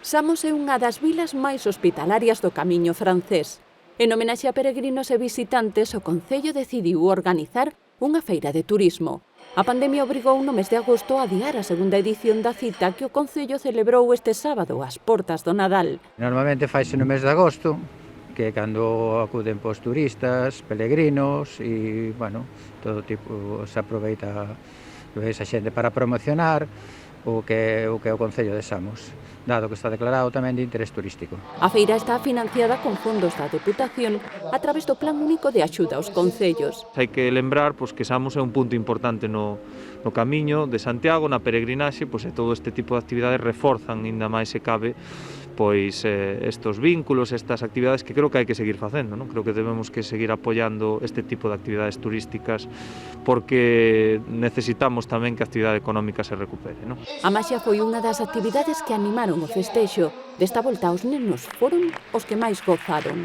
Samos é unha das vilas máis hospitalarias do Camiño francés. En homenaxe a peregrinos e visitantes, o Concello decidiu organizar unha feira de turismo. A pandemia obrigou no mes de agosto a adiar a segunda edición da cita que o Concello celebrou este sábado ás portas do Nadal. Normalmente faise no mes de agosto, que é cando acuden pois turistas, peregrinos e, bueno, todo tipo se aproveita esa xente para promocionar o que o Concello de Samos, dado que está declarado tamén de interés turístico. A feira está financiada con fondos da Deputación a través do Plan Único de Axuda aos Concellos. Hai que lembrar que Samos é un punto importante no camiño de Santiago, na peregrinaxe, e todo este tipo de actividades reforzan ainda máis se cabe estos vínculos, estas actividades que creo que hai que seguir facendo, non? Creo que debemos que seguir apoiando este tipo de actividades turísticas porque necesitamos tamén que a actividade económica se recupere, non? A maxia foi unha das actividades que animaron o festexo. Desta volta os nenos foron os que máis gozaron.